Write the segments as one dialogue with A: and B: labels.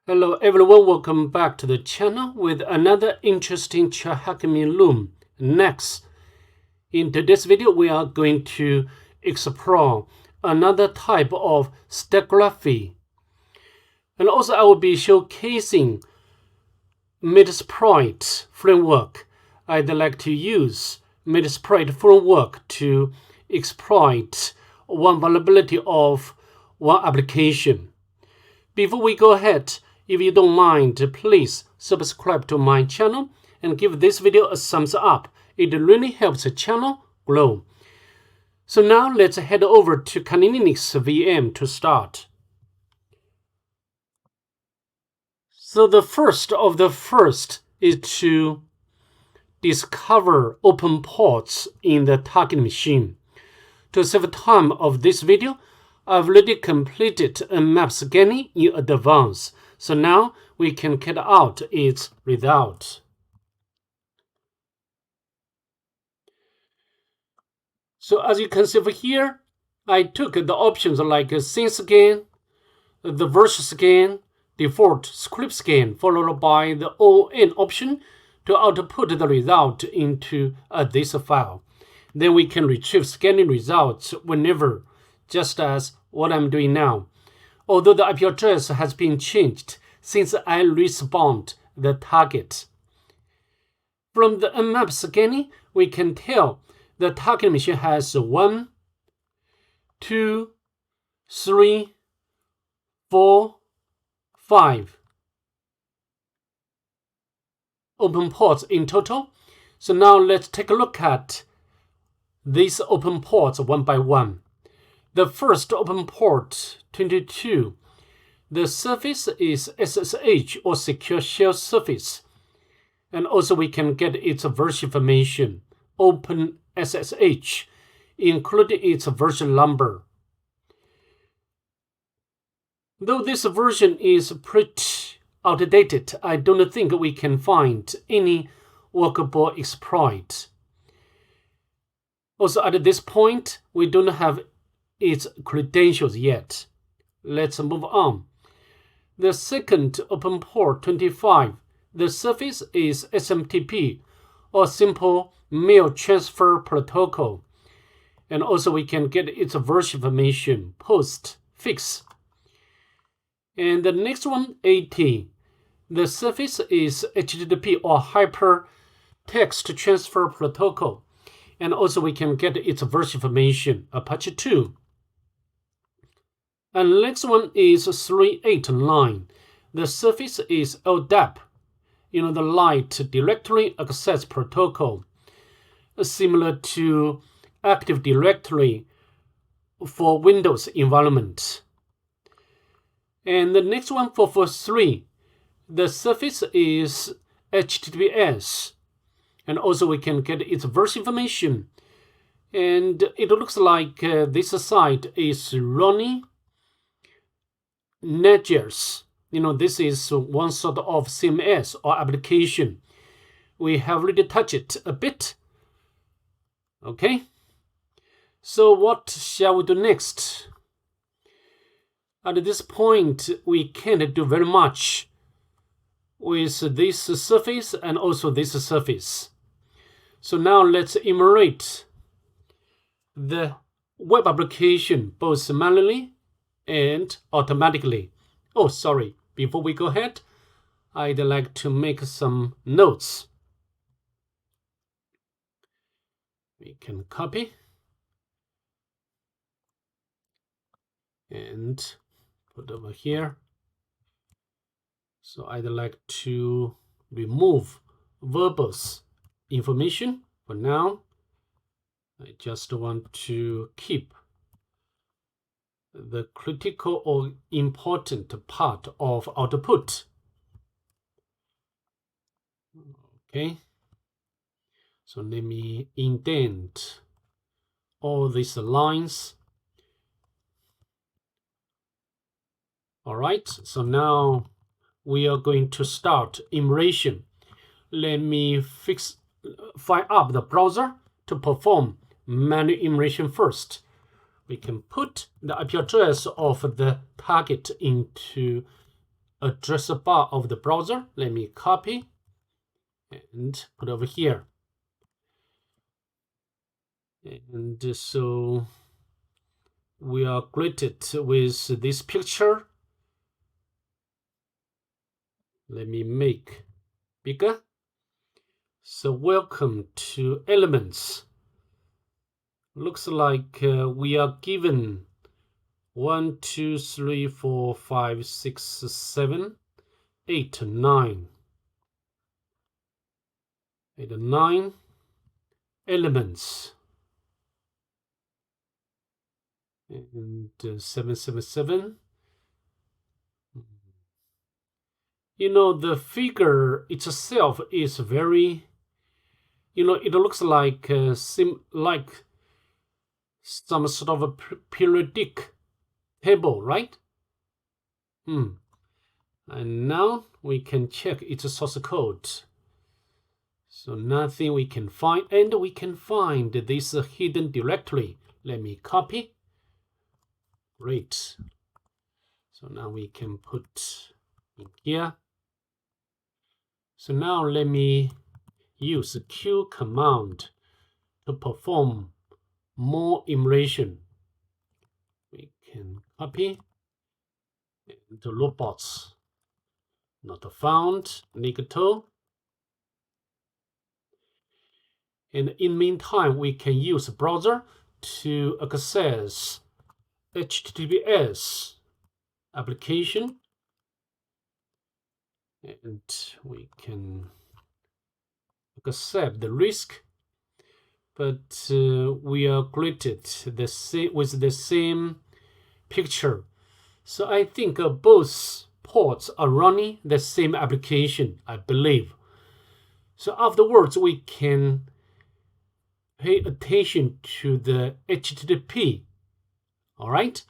A: Hello everyone, welcome back to the channel with another interesting TryHackMe Nax. In today's video, we are going to explore another type of stereography. And also I will be showcasing Metasploit framework. I'd like to use Metasploit framework to exploit one vulnerability of one application. Before we go ahead, if you don't mind, please subscribe to my channel and give this video a thumbs up. It really helps the channel grow. So now let's head over to Nagios VM to start. So the first is to discover open ports in the target machine. To save time of this video, I've already completed a map scanning in advance, so now we can get out its result. So as you can see over here, I took the options like scene scan, the version scan, default script scan, followed by the ON option to output the result into this file. Then we can retrieve scanning results whenever, just as what I'm doing now. Although the IP address has been changed since I respawned the target. From the Nmap scanning, we can tell the target machine has 1, 2, 3, 4, 5 open ports in total. So now let's take a look at these open ports one by one. The first open port, 22. The surface is SSH or secure shell surface. And also we can get its version information, open SSH, including its version number. Though this version is pretty outdated, I don't think we can find any workable exploit. Also at this point, we don't have its credentials yet. Let's move on. The second open port, 25. The surface is SMTP or simple mail transfer protocol. And also we can get its version information, post, fix. And the next one, 80. The surface is HTTP or hypertext transfer protocol. And also we can get its version information, Apache 2. And the next one is 389. The surface is LDAP, the Light Directory Access Protocol, similar to Active Directory for Windows environment. And the next one, 443, the surface is HTTPS. And also we can get its version information. And it looks like this site is running Nagios. This is one sort of CMS or application. We have already touched it a bit. Okay. So what shall we do next? At this point, we can't do very much with this surface and also this surface. So now let's enumerate the web application both manually and automatically. Oh, sorry. Before we go ahead, I'd like to make some notes. We can copy and put over here. So I'd like to remove verbose information for now. I just want to keep the critical or important part of output. Okay. So let me indent all these lines. All right. So now we are going to start enumeration. Let me fire up the browser to perform manual enumeration first. We can put the IP address of the target into address bar of the browser. Let me copy and put over here. And so we are greeted with this picture. Let me make bigger. So welcome to elements. Looks like we are given 1, 2, 3, 4, 5, 6, 7, 8, 9. 8, 9 elements. And 777. You know, the figure itself is very, you know, it looks like like some sort of a periodic table, right? And now we can check its source code. So nothing we can find, and we can find this hidden directory. Let me copy. Great. So now we can put in here. So now let me use Q command to perform more enumeration. We can copy into robots. Not found. Negative. And in the meantime, we can use browser to access HTTPS application. And we can accept the risk. But we are greeted with the same picture. So I think both ports are running the same application, I believe. So afterwards, we can pay attention to the HTTP. All right.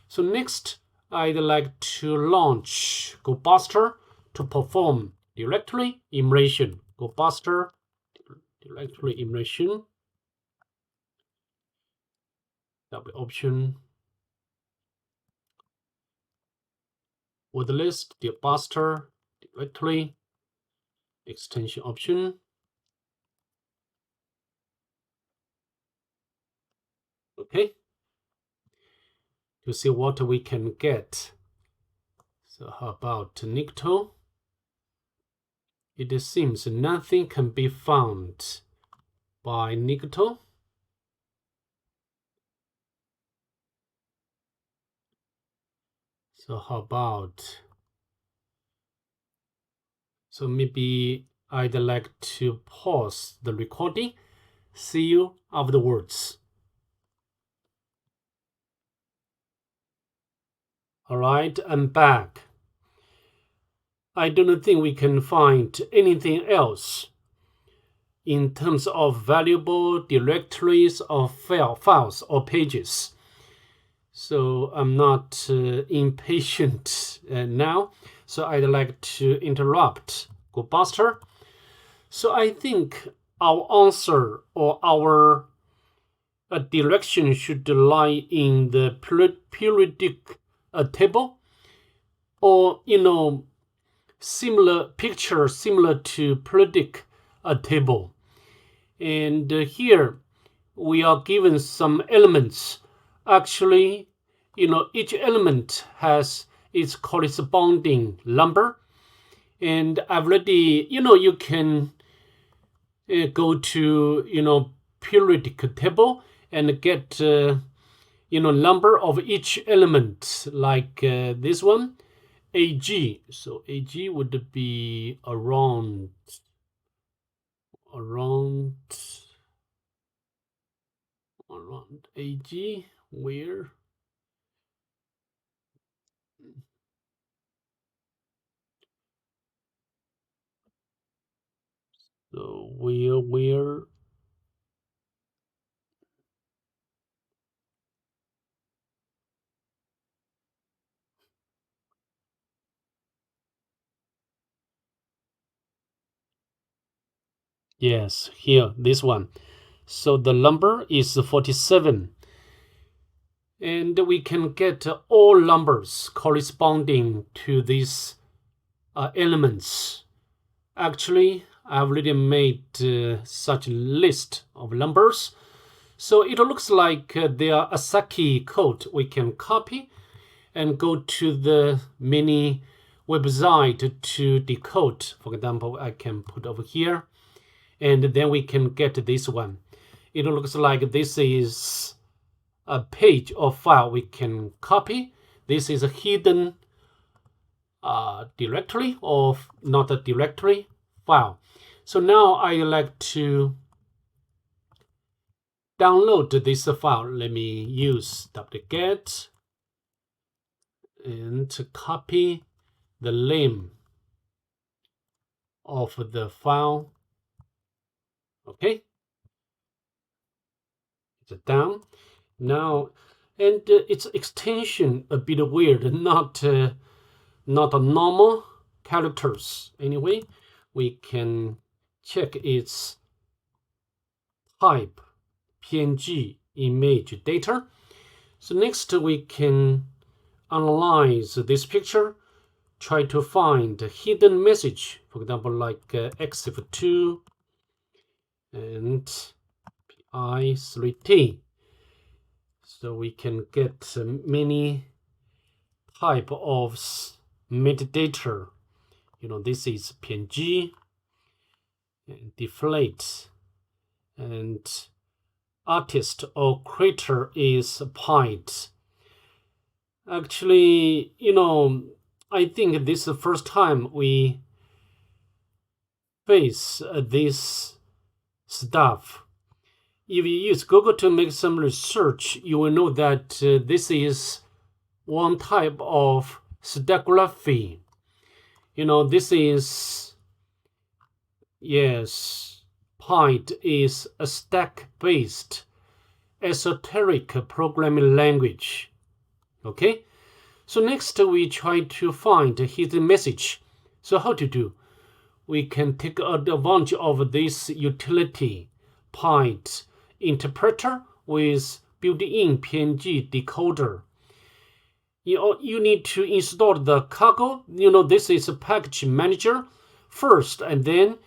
A: So next, I'd like to launch GoBuster to perform directory enumeration. GoBuster directory enumeration. W option. Word list, GoBuster directory extension option. Okay. To see what we can get. So how about Nicto? It seems nothing can be found by Nicto. So how about, so maybe I'd like to pause the recording. See you afterwards. All right, I'm back. I don't think we can find anything else in terms of valuable directories or files or pages. So I'm not impatient now. So I'd like to interrupt GoBuster. So I think our answer or our direction should lie in the periodic table, or similar picture similar to periodic table. And here we are given some elements. Actually, each element has its corresponding number. And I've already, you can go to, periodic table and get, number of each element, like this one, AG. So AG would be around AG, where? So where? Yes, here, this one. So the number is 47. And we can get all numbers corresponding to this elements. Actually, I've already made such a list of numbers. So it looks like there are ASCII code we can copy and go to the mini website to decode. For example, I can put over here, and then we can get this one. It looks like this is a page or file we can copy. This is a hidden directory or not a directory file. So now I like to download this file. Let me use wget and copy the name of the file. Okay, it's down now, and its extension a bit weird, not a normal characters. Anyway, we can check its type, PNG image data. So next we can analyze this picture, try to find a hidden message, for example, like exif2 and pi3t. So we can get many type of metadata. This is PNG, and deflate, and artist or creator is Piet. Actually, I think this is the first time we face this stuff. If you use Google to make some research, you will know that this is one type of stackography. This is, yes, Piet is a stack-based esoteric programming language. Okay, so next we try to find hidden message. So how to do? We can take advantage of this utility, Piet interpreter with built-in PNG decoder. You need to install the cargo. This is a package manager first, and then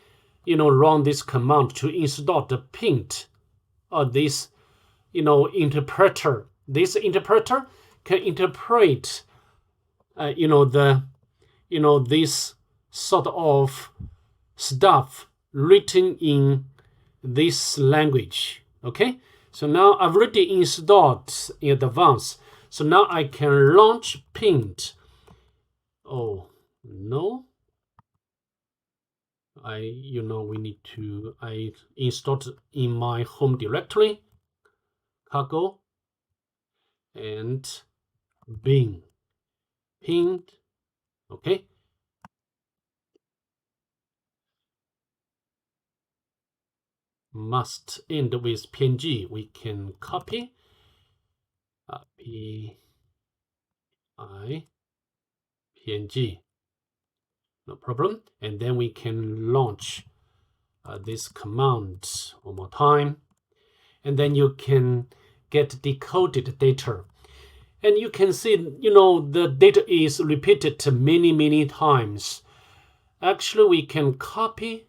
A: run this command to install the Piet this interpreter. This interpreter can interpret this sort of stuff written in this language. Okay, so now I've already installed in advance. So now I can launch Piet. Oh no, we need to, I installed in my home directory, cargo, and bin, Piet. Okay. Must end with PNG. We can copy PNG, no problem. And then we can launch this command one more time, and then you can get decoded data. And you can see, the data is repeated many times. Actually, we can copy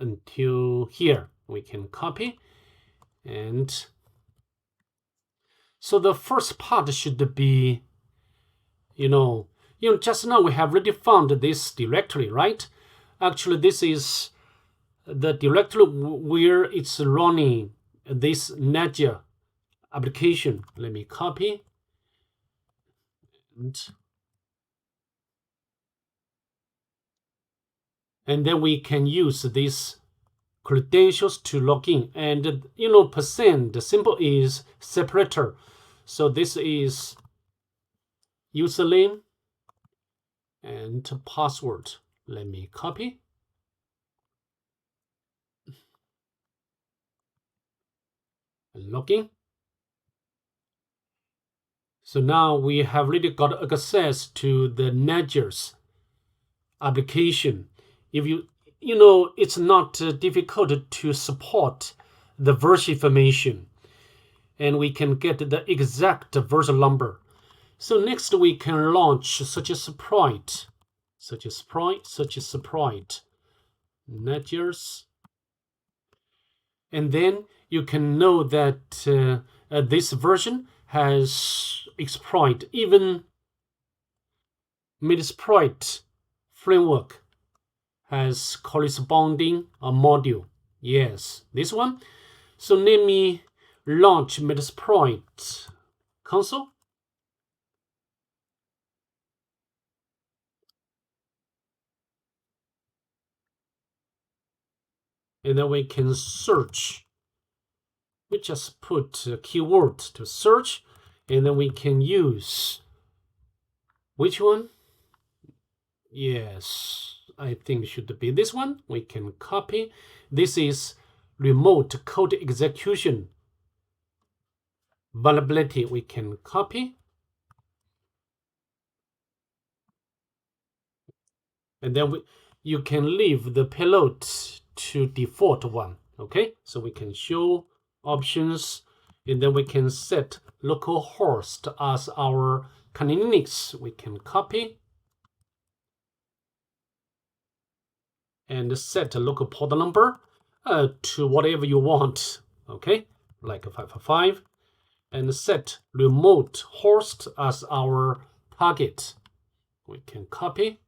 A: until here. We can copy, and so the first part should be, just now we have already found this directory, right? Actually, this is the directory where it's running this Nagios application. Let me copy, and then we can use these credentials to log in. And percent, the symbol is separator. So this is username and password. Let me copy. And log in. So now we have already got access to the Nagios application. If it's not difficult to support the version information, and we can get the exact version number. So next we can launch such a sprite, Nagios, and then you can know that this version has exploit even Metasploit framework has corresponding module. Yes, this one. So let me launch Metasploit console. And then we can search. We just put a keyword to search, and then we can use which one? Yes, I think it should be this one. We can copy. This is remote code execution vulnerability. We can copy. And then you can leave the payload to default one. Okay, so we can show options, and then we can set localhost as our Linux. We can copy and set a local port number to whatever you want. Okay, like 555, and set remote host as our target. We can copy.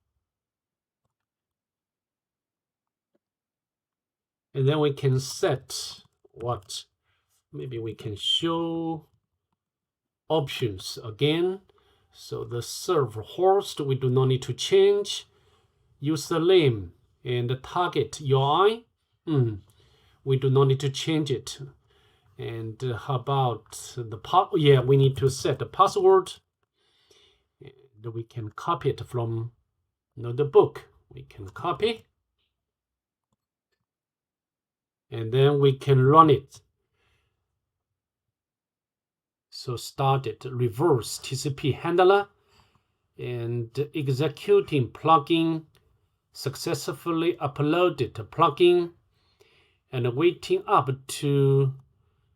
A: And then we can set what? Maybe we can show options again. So the server host, we do not need to change. Username and the target UI, we do not need to change it. And how about the yeah, we need to set the password. And we can copy it from the book. We can copy. And then we can run it. So start it, reverse TCP handler, and executing plugin, successfully uploaded plugin, and waiting up to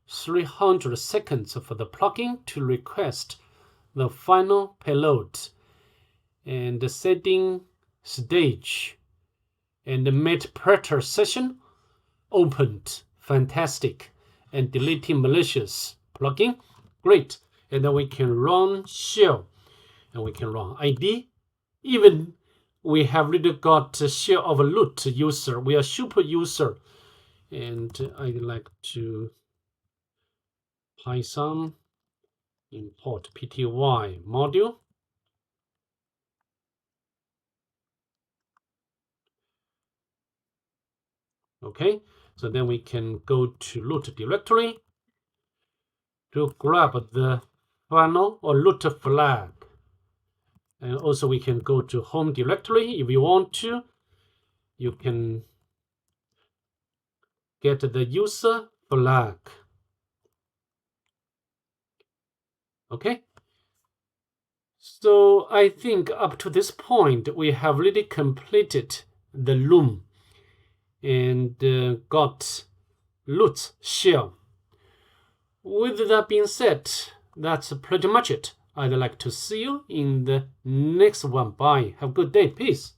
A: 300 seconds for the plugin to request the final payload, and setting stage, and the Metasploit session opened. Fantastic. And deleting malicious plugin. Great. And then we can run shell, and we can run ID. Even we have really got a shell of a root user. We are super user. And I'd like to Python import pty module. Okay, so then we can go to root directory to grab the final or root flag. And also we can go to home directory if you want to. You can get the user flag. Okay, so I think up to this point we have really completed the room and got root shell. With that being said, that's pretty much it. I'd like to see you in the next one. Bye. Have a good day. Peace.